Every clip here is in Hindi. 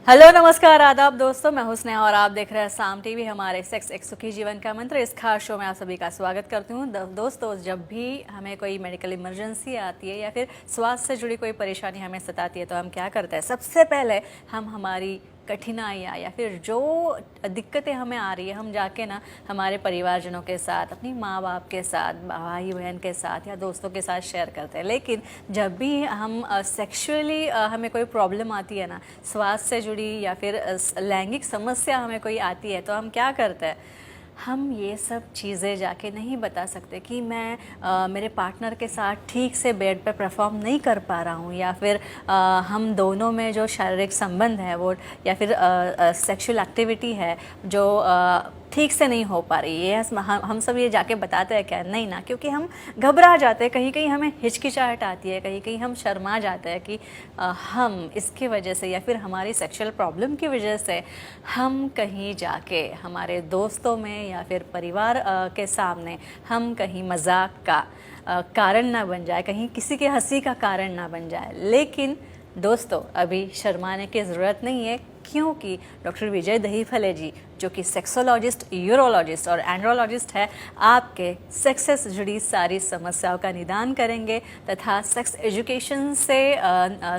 हेलो नमस्कार आदाब दोस्तों, मैं हूं स्नेहा और आप देख रहे हैं साम टीवी। हमारे सेक्स एक सुखी जीवन का मंत्र इस खास शो में आप सभी का स्वागत करती हूं। दोस्तों, जब भी हमें कोई मेडिकल इमरजेंसी आती है या फिर स्वास्थ्य से जुड़ी कोई परेशानी हमें सताती है तो हम क्या करते हैं? सबसे पहले हम हमारी कठिनाइयाँ या फिर जो दिक्कतें हमें आ रही है हम जाके ना हमारे परिवारजनों के साथ, अपनी माँ बाप के साथ, भाई बहन के साथ या दोस्तों के साथ शेयर करते हैं। लेकिन जब भी हम सेक्सुअली हमें कोई प्रॉब्लम आती है ना, स्वास्थ्य से जुड़ी या फिर लैंगिक समस्या हमें कोई आती है तो हम क्या करते हैं? हम ये सब चीज़ें जाके नहीं बता सकते कि मैं मेरे पार्टनर के साथ ठीक से बेड पे परफॉर्म नहीं कर पा रहा हूँ, या फिर हम दोनों में जो शारीरिक संबंध है वो या फिर सेक्सुअल एक्टिविटी है जो ठीक से नहीं हो पा रही है। हम सब ये जाके बताते हैं क्या? नहीं ना, क्योंकि हम घबरा जाते हैं, कहीं कहीं हमें हिचकिचाहट आती है, कहीं कहीं हम शर्मा जाते हैं कि हम इसकी वजह से या फिर हमारी सेक्सुअल प्रॉब्लम की वजह से हम कहीं जाके हमारे दोस्तों में या फिर परिवार के सामने हम कहीं मजाक का कारण ना बन जाए, कहीं किसी के हंसी का कारण ना बन जाए। लेकिन दोस्तों, अभी शर्माने की ज़रूरत नहीं है, क्योंकि डॉक्टर विजय दहीफले जी, जो कि सेक्सोलॉजिस्ट, यूरोलॉजिस्ट और एंड्रोलॉजिस्ट है, आपके सेक्स से जुड़ी सारी समस्याओं का निदान करेंगे तथा सेक्स एजुकेशन से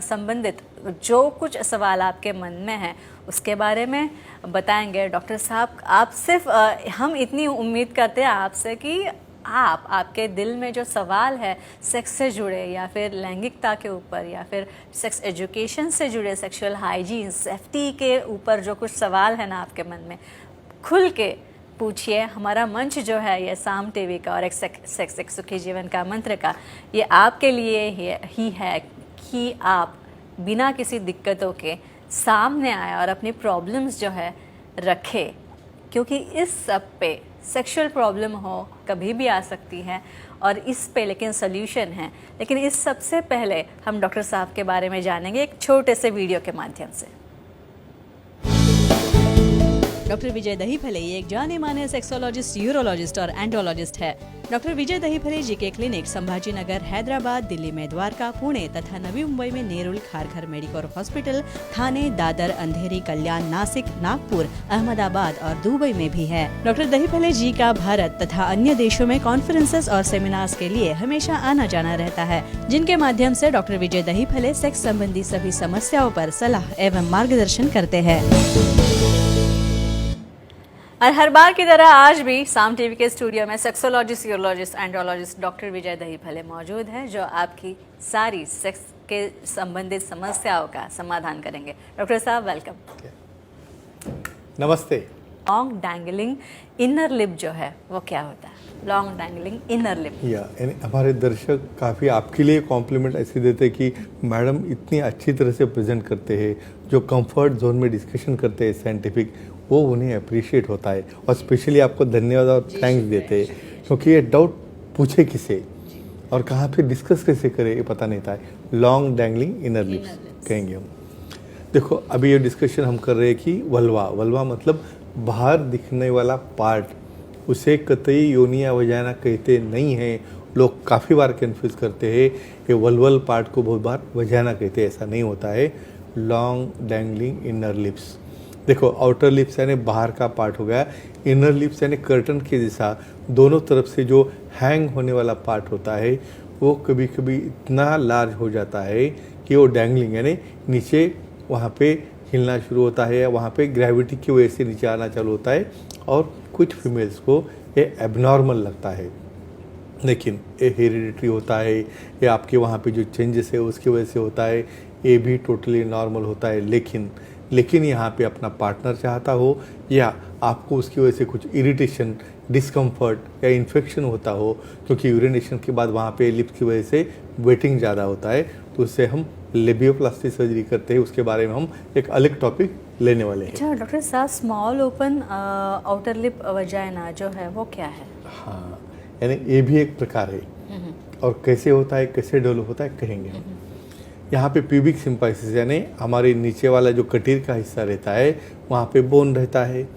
संबंधित जो कुछ सवाल आपके मन में हैं उसके बारे में बताएंगे। डॉक्टर साहब, आप सिर्फ हम इतनी उम्मीद करते हैं आपसे कि आपके दिल में जो सवाल है सेक्स से जुड़े या फिर लैंगिकता के ऊपर या फिर सेक्स एजुकेशन से जुड़े, सेक्सुअल हाइजीन, सेफ्टी के ऊपर जो कुछ सवाल है ना आपके मन में, खुल के पूछिए। हमारा मंच जो है ये साम टीवी का और एक सेक्स एक सुखी जीवन का मंत्र का, ये आपके लिए ही है कि आप बिना किसी दिक्कतों के सामने आए और अपनी प्रॉब्लम्स जो है रखें, क्योंकि इस सब पे सेक्सुअल प्रॉब्लम हो कभी भी आ सकती है और इस पे लेकिन सोल्यूशन है। लेकिन इस सबसे पहले हम डॉक्टर साहब के बारे में जानेंगे एक छोटे से वीडियो के माध्यम से। डॉक्टर विजय दहीफले ये एक जाने माने सेक्सोलॉजिस्ट, यूरोलॉजिस्ट और एंड्रोलॉजिस्ट है। डॉक्टर विजय दहीफले जी के क्लिनिक संभाजी नगर, हैदराबाद, दिल्ली में द्वारका, पुणे तथा नवी मुंबई में नेरुल, खारघर मेडिकोर हॉस्पिटल, थाने, दादर, अंधेरी, कल्याण, नासिक, नागपुर, अहमदाबाद और दुबई में भी है। डॉक्टर दहीफले जी का भारत तथा अन्य देशों में कॉन्फ्रेंसेस और सेमिनार्स के लिए हमेशा आना जाना रहता है, जिनके माध्यम से डॉक्टर विजय दहीफले सेक्स संबंधी सभी समस्याओं पर सलाह एवं मार्गदर्शन करते हैं। और हर बार की तरह आज भी साम टीवी के स्टूडियो में सेक्सोलॉजिस्ट, यूरोलॉजिस्ट, एंड्रोलॉजिस्ट डॉक्टर विजय दहीफले मौजूद हैं, जो आपकी सारी सेक्स के संबंधित समस्याओं का समाधान करेंगे। डॉक्टर साहब, वेलकम। नमस्ते। लॉन्ग डैंगलिंग इनर लिप जो है वो क्या होता है? लॉन्ग डैंगलिंग इनर लिप, यानी हमारे दर्शक काफ़ी आपके लिए कॉम्प्लीमेंट ऐसे देते हैं कि मैडम इतनी अच्छी तरह से प्रेजेंट करते हैं, जो कंफर्ट जोन में डिस्कशन करते हैं साइंटिफिक, वो उन्हें अप्रिशिएट होता है और स्पेशली आपको धन्यवाद और थैंक्स देते हैं, क्योंकि ये डाउट पूछे किसे और कहाँ पे डिस्कस कैसे करे ये पता नहीं था। लॉन्ग डैंगलिंग इनर लिप्स कहेंगे हम। देखो, अभी ये डिस्कशन हम कर रहे हैं कि वल्वा मतलब बाहर दिखने वाला पार्ट, उसे कतई योनिया वजाना कहते नहीं हैं। लोग काफ़ी बार कन्फ्यूज़ करते हैं कि वल्वल पार्ट को बहुत बार वजाना कहते हैं, ऐसा नहीं होता है। लॉन्ग डैंगलिंग इनर लिप्स, देखो, आउटर लिप्स यानी बाहर का पार्ट हो गया, इनर लिप्स यानी कर्टन के जैसा दोनों तरफ से जो हैंग होने वाला पार्ट होता है, वो कभी कभी इतना लार्ज हो जाता है कि वो डैंगलिंग यानी नीचे वहाँ पे हिलना शुरू होता है, वहाँ पे ग्रेविटी की वजह से नीचे आना चालू होता है और कुछ फीमेल्स को ये एबनॉर्मल लगता है। लेकिन ये हेरिडिटरी होता है, ये आपके वहाँ पे जो चेंजेस है उसकी वजह से होता है, ये भी टोटली नॉर्मल होता है। लेकिन यहाँ पे अपना पार्टनर चाहता हो या आपको उसकी वजह से कुछ इरिटेशन, डिस्कम्फर्ट या इन्फेक्शन होता हो, क्योंकि यूरिनेशन के बाद वहाँ पे लिप्स की वजह से वेटिंग ज़्यादा होता है, तो उससे हम लेबियोप्लास्टी सर्जरी करते हैं। उसके बारे में हम एक अलग टॉपिक लेने वाले हैं। अच्छा डॉक्टर साहब, small open outer lip vagina जो है वो क्या है? हाँ, यानी ये भी एक प्रकार है और कैसे होता है, कैसे डेवलप होता है कहेंगे हम। यहाँ पे प्यूबिक सिम्पाइसिस यानी हमारे नीचे वाला जो कटीर का हिस्सा रहता है, वहाँ पे बोन रहता है।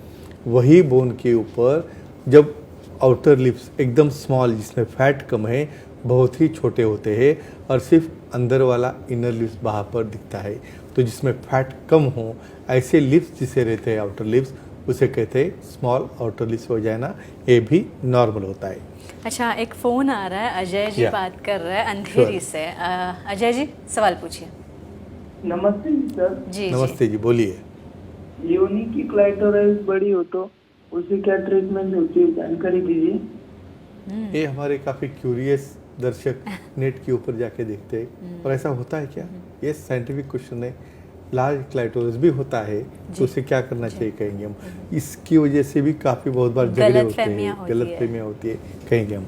वही बोन के ऊपर जब आउटर लिप्स एकदम स्मॉल, जिसमें फैट कम है, बहुत ही छोटे होते हैं और सिर्फ अंदर वाला इनर लिप्स बाहर पर दिखता है, तो जिसमें फैट कम हो ऐसे लिप्स जिसे रहते हैं आउटर लिप्स उसे कहते हैं स्मॉल आउटर लिप्स वजाइना, ये भी नॉर्मल होता है। अच्छा, एक फ़ोन आ रहा है, अजय जी Yeah. बात कर रहे हैं अंधेरी से। अजय जी सवाल पूछिए। नमस्ते जी सर। जी नमस्ते जी, बोलिए। योनि की क्लाइटोरिस बड़ी हो तो उसे क्या ट्रीटमेंट होती है, जानकारी दीजिए। ये हमारे काफ़ी क्यूरियस दर्शक नेट के ऊपर जाके देखते हैं और ऐसा होता है क्या, ये साइंटिफिक क्वेश्चन है। लार्ज क्लाइटोरिस भी होता है तो उसे क्या करना चाहिए कहेंगे हम। इसकी वजह से भी काफ़ी बहुत बार झगड़े होते हैं, गलतफहमियाँ होती है कहेंगे हम।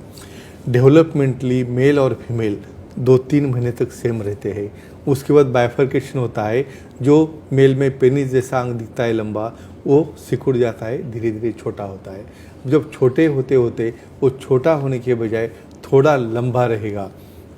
डेवलपमेंटली मेल और फीमेल 2-3 महीने तक सेम रहते हैं, उसके बाद बाइफर्केशन होता है। जो मेल में पेनिस जैसा अंग दिखता है लंबा, वो सिकुड़ जाता है, धीरे धीरे छोटा होता है। जब छोटे होते होते वो छोटा होने के बजाय थोड़ा लंबा रहेगा,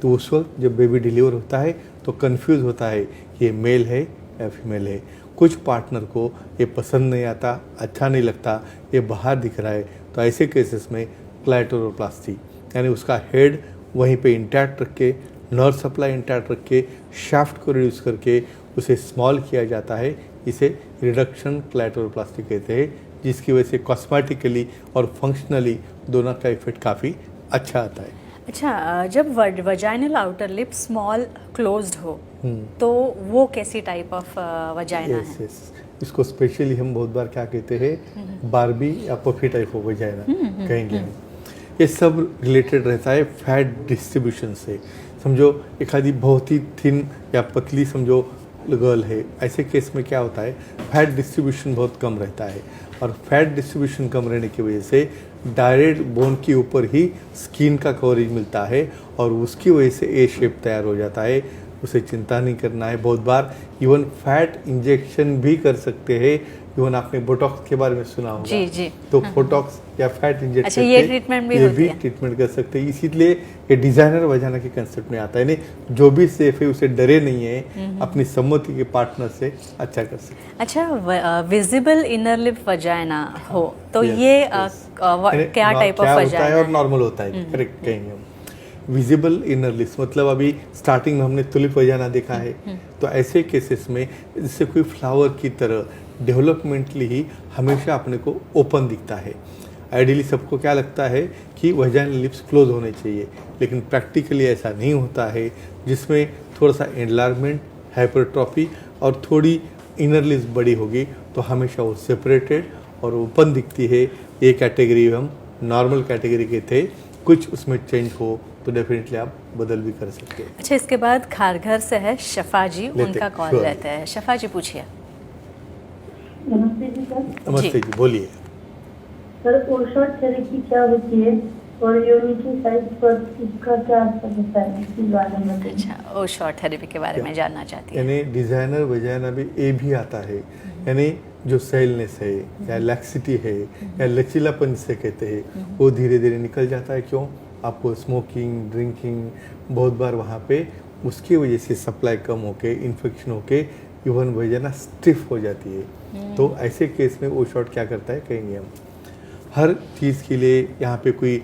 तो उस वक्त जब बेबी डिलीवर होता है तो कंफ्यूज होता है कि ये मेल है या फीमेल है। कुछ पार्टनर को ये पसंद नहीं आता, अच्छा नहीं लगता, ये बाहर दिख रहा है, तो ऐसे केसेस में क्लाइटोरोप्लास्टी यानी उसका हेड वहीं पे इंटैक्ट रख के, नर्व सप्लाई इंटैक्ट रख के, शाफ्ट को रिड्यूस करके उसे स्मॉल किया जाता है। इसे रिडक्शन क्लाइटोरोप्लास्टी कहते हैं, जिसकी वजह से कॉस्मेटिकली और फंक्शनली दोनों का इफेक्ट काफ़ी अच्छा आता है। अच्छा, जब vaginal outer lip small closed हो तो वो कैसी टाइप ऑफ वजाइना है? यस, इसको स्पेशली हम बहुत बार क्या कहते हैं, बारबी या पफी टाइप ऑफ वजाइना कहेंगे हम। ये सब रिलेटेड रहता है फैट डिस्ट्रीब्यूशन से। समझो एक आदि बहुत ही थिन या पतली समझो गर्ल है, ऐसे केस में क्या होता है, फैट डिस्ट्रीब्यूशन बहुत कम रहता है और फैट डिस्ट्रीब्यूशन कम रहने की वजह से डायरेक्ट बोन के ऊपर ही स्किन का कवरेज मिलता है और उसकी वजह से ए शेप तैयार हो जाता है। उसे चिंता नहीं करना है। बहुत बार इवन फैट इंजेक्शन भी कर सकते हैं। इवन आपने बोटॉक्स के बारे में सुना होगा। जी जी। तो बोटॉक्स या फैट इंजेक्शन अच्छा, ये ट्रीटमेंट भी होती है? ट्रीटमेंट कर सकते हैं। इसीलिए ये डिजाइनर वजाना के कंसेप्ट में आता है, नहीं जो भी सेफ है उसे डरे नहीं है, अपनी सम्मति के पार्टनर से अच्छा कर सकते। अच्छा, विजिबल इनर लिप वजाइना हो तो Yes, ये yes. क्या टाइप ऑफ क्या होता है वजाइना और है? नॉर्मल होता है, करेक्ट कहेंगे हम। विजिबल इनर लिप्स मतलब अभी स्टार्टिंग में हमने तुलिप वजाना देखा है, तो ऐसे केसेस में जैसे कोई फ्लावर की तरह डेवलपमेंटली ही हमेशा अपने को ओपन दिखता है। आइडियली सबको क्या लगता है कि वजाइनल लिप्स क्लोज होने चाहिए, लेकिन प्रैक्टिकली ऐसा नहीं होता है, जिसमें थोड़ा सा एनलार्जमेंट, हाइपरट्रॉफी और थोड़ी इनर लिप्स बड़ी होगी तो हमेशा वो सेपरेटेड और ओपन दिखती है। ये कैटेगरी हम नॉर्मल कैटेगरी के थे, कुछ उसमें चेंज हो तो डेफिनेटली आप बदल भी कर सकते हैं। अच्छा, इसके बाद खारघर से है शफा जी, उनका कॉल sure. लेते हैं। शफा जी पूछिए। नमस्ते जी सर। नमस्ते जी, बोलिए। सर ओशॉट थेरेपी क्या होती है और योनि की साइज पर इसका क्या असर होता है, इसके बारे में बताइए। अच्छा, ओ शॉर्ट थेरेपी के बारे में जानना चाहती है। यानी डिजाइनर वजाइना भी ए भी आता है, यानी जो सेलनेस है या लैक्सिटी है या लचीलापन से कहते हैं, वो धीरे धीरे निकल जाता है। क्यों? आपको स्मोकिंग, ड्रिंकिंग बहुत बार वहाँ पे उसकी वजह से सप्लाई कम होके, इन्फेक्शन होके इवन वजाइना स्टिफ हो जाती है। तो ऐसे केस में वो शॉट क्या करता है कहेंगे हम। हर चीज़ के लिए यहाँ पे कोई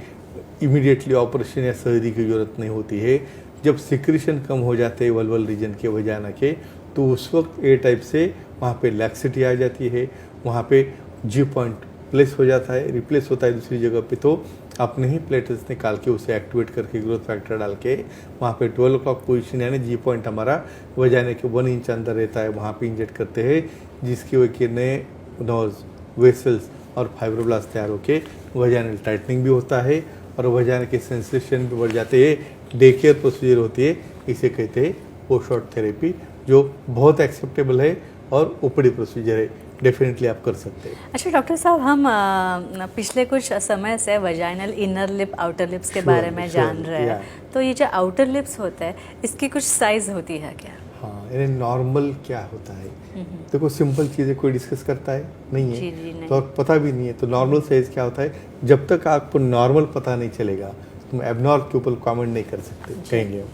इमीडिएटली ऑपरेशन या सर्जरी की ज़रूरत नहीं होती है। जब सिक्रीशन कम हो जाते हैं वल्वल रीजन के वजाइना के, तो उस वक्त ए टाइप से वहाँ पे लैक्सिटी आ जाती है, वहाँ पे जी पॉइंट प्लेस हो जाता है, रिप्लेस होता है दूसरी जगह पे। तो अपने ही प्लेटलेट्स निकाल के उसे एक्टिवेट करके ग्रोथ फैक्टर डाल के वहाँ पे 12 o'clock पोजीशन यानी जी पॉइंट हमारा वजाइना के 1 इंच अंदर रहता है, वहाँ पे इंजेक्ट करते हैं, जिसकी वजह के नए नर्व्स, वेसल्स और फाइब्रोब्लास्ट तैयार होके वजाइनल टाइटनिंग भी होता है और वजाइना के सेंसेशन भी बढ़ जाते हैं। डे केयर प्रोसीजर होती है, इसे कहते हैं पोस्ट थेरेपी, जो बहुत एक्सेप्टेबल है और ओपीडी प्रोसीजर है, डेफिनेटली आप कर सकते हैं। अच्छा डॉक्टर साहब, हम पिछले कुछ समय से vaginal inner lip, outer lips के Sure, बारे में sure, जान रहे हैं, yeah. तो ये जो आउटर लिप्स होता है इसकी कुछ साइज होती है क्या? हाँ, यानी नॉर्मल क्या होता है, देखो सिंपल चीज़ें कोई डिस्कस करता है नहीं है, जी, जी, नहीं। तो और पता भी नहीं है। तो नॉर्मल साइज क्या होता है, जब तक आपको नॉर्मल पता नहीं चलेगा तुम एबनॉर्मल के ऊपर कमेंट नहीं कर सकते कहेंगे।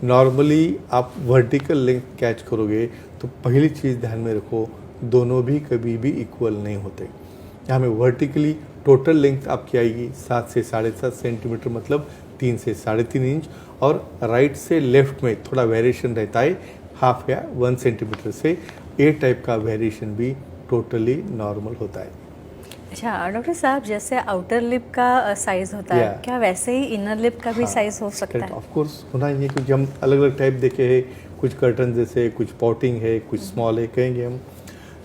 नॉर्मली आप वर्टिकल लेंथ कैच करोगे तो पहली चीज़ ध्यान में रखो, दोनों भी कभी भी इक्वल नहीं होते। यहाँ में वर्टिकली टोटल लेंथ आपकी आएगी 7 से 7.5 सेंटीमीटर, मतलब 3 से 3.5 इंच, और राइट से लेफ्ट में थोड़ा वेरिएशन रहता है, हाफ या 1 सेंटीमीटर से, ये टाइप का वेरिएशन भी टोटली नॉर्मल होता है। अच्छा डॉक्टर साहब, जैसे आउटर लिप का साइज होता है, Yeah. क्या वैसे ही इनर लिप का भी साइज हो सकता है? ऑफ कोर्स होना ही है, क्योंकि हम अलग अलग टाइप देखे हैं, कुछ कर्टन जैसे, कुछ पॉटिंग है, कुछ स्मॉल है, कहेंगे हम।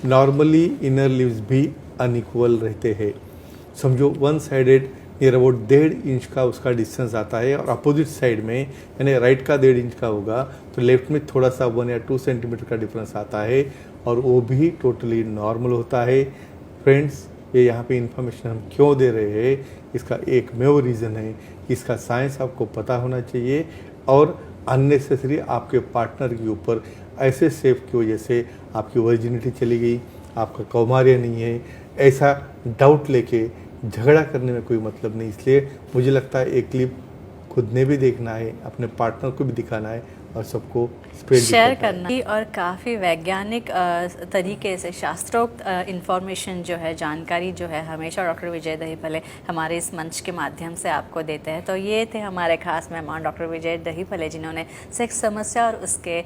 नॉर्मली इनर लिप्स भी अनइक्वल रहते हैं। समझो one sided near about 1.5 inch का उसका डिस्टेंस आता है, और अपोजिट साइड में यानी राइट का 1.5 इंच का होगा तो लेफ्ट में थोड़ा सा 1 या 2 सेंटीमीटर का डिफरेंस आता है, और वो भी टोटली नॉर्मल होता है। फ्रेंड्स, ये यहाँ पे इन्फॉर्मेशन हम क्यों दे रहे हैं, इसका एकमेव रीज़न है, इसका साइंस आपको पता होना चाहिए, और अननेसेसरी आपके पार्टनर के ऊपर ऐसे सेफ की वजह से आपकी वर्जिनिटी चली गई, आपका कौमार्य नहीं है, ऐसा डाउट लेके झगड़ा करने में कोई मतलब नहीं। इसलिए मुझे लगता है एक क्लिप खुद ने भी देखना है, अपने पार्टनर को भी दिखाना है, और सबको स्प्रेड शेयर करना है। और काफ़ी वैज्ञानिक तरीके से शास्त्रोक्त इंफॉर्मेशन जो है, जानकारी जो है, हमेशा डॉक्टर विजय दहीफले हमारे इस मंच के माध्यम से आपको देते हैं। तो ये थे हमारे खास मेहमान डॉक्टर विजय दहीफले, जिन्होंने सेक्स समस्या और उसके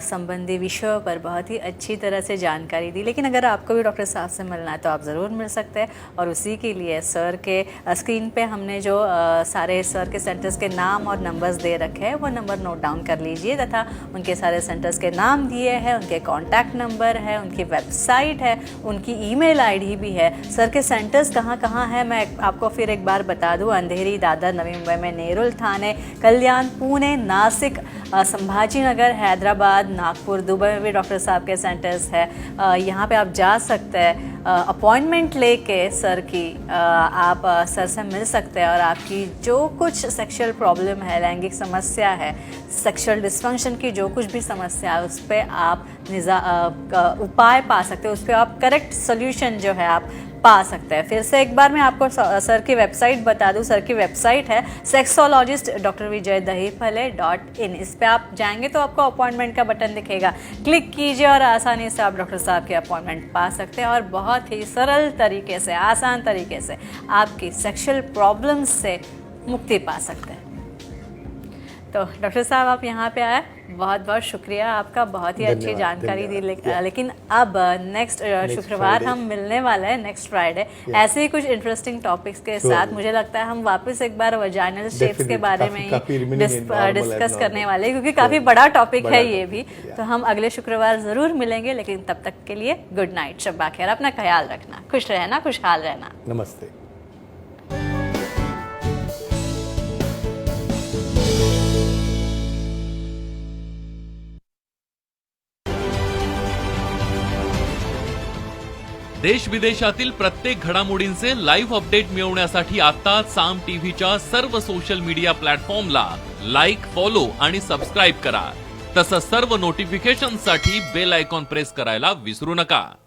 संबंधी विषयों पर बहुत ही अच्छी तरह से जानकारी दी। लेकिन अगर आपको भी डॉक्टर साहब से मिलना है तो आप ज़रूर मिल सकते हैं, और उसी के लिए सर के स्क्रीन पे हमने जो सारे सर के सेंटर्स के नाम और नंबर्स दे रखे हैं, वो नंबर नोट डाउन कर लीजिए, तथा उनके सारे सेंटर्स के नाम दिए हैं, उनके कॉन्टैक्ट नंबर है, उनकी वेबसाइट है, उनकी ईमेल आईडी भी है। सर के सेंटर्स कहाँ कहाँ हैं मैं आपको फिर एक बार बता दूं। अंधेरी, दादर, नवी मुंबई में नेरुल, थाने, कल्याण, पुणे, नासिक, संभाजी नगर, हैदराबाद, नागपुर, दुबई में भी डॉक्टर साहब के सेंटर्स है। यहाँ पे आप जा सकते हैं, अपॉइंटमेंट लेके सर की आप सर से मिल सकते हैं, और आपकी जो कुछ सेक्सुअल प्रॉब्लम है, लैंगिक समस्या है, सेक्सुअल डिस्फंक्शन की जो कुछ भी समस्या है, उस पर आप उपाय पा सकते हैं, उस पर आप करेक्ट सोल्यूशन जो है आप पा सकते हैं। फिर से एक बार मैं आपको सर की वेबसाइट बता दूं। सर की वेबसाइट है sexologist.drvijaydahiphale.in। इस पे आप जाएंगे तो आपको अपॉइंटमेंट का बटन दिखेगा, क्लिक कीजिए और आसानी से आप डॉक्टर साहब के अपॉइंटमेंट पा सकते हैं, और बहुत ही सरल तरीके से, आसान तरीके से आपकी सेक्सुअल प्रॉब्लम्स से मुक्ति पा सकते हैं। तो डॉक्टर साहब, आप यहाँ पे आए, बहुत बहुत शुक्रिया आपका, बहुत ही अच्छी जानकारी दी। लेकिन अब नेक्स्ट शुक्रवार हम मिलने वाले हैं, नेक्स्ट फ्राइडे, ऐसे ही कुछ इंटरेस्टिंग टॉपिक्स के साथ। मुझे लगता है हम वापस एक बार वजाइनल शेप्स के बारे में डिस्कस करने वाले हैं, क्योंकि काफ़ी बड़ा टॉपिक है ये भी। तो हम अगले शुक्रवार ज़रूर मिलेंगे, लेकिन तब तक के लिए गुड नाइट, शब्बा खैर, अपना ख्याल रखना, खुश रहना, खुशहाल रहना। नमस्ते। देश विदेशातील प्रत्येक घडामोडींचे लाईव्ह अपडेट मिळवण्यासाठी आता साम टीव्हीच्या सर्व सोशल मीडिया प्लॅटफॉर्मला लाईक, फॉलो आणि सबस्क्राईब करा। तसंच सर्व नोटिफिकेशनसाठी बेल आयकॉन प्रेस करायला विसरू नका।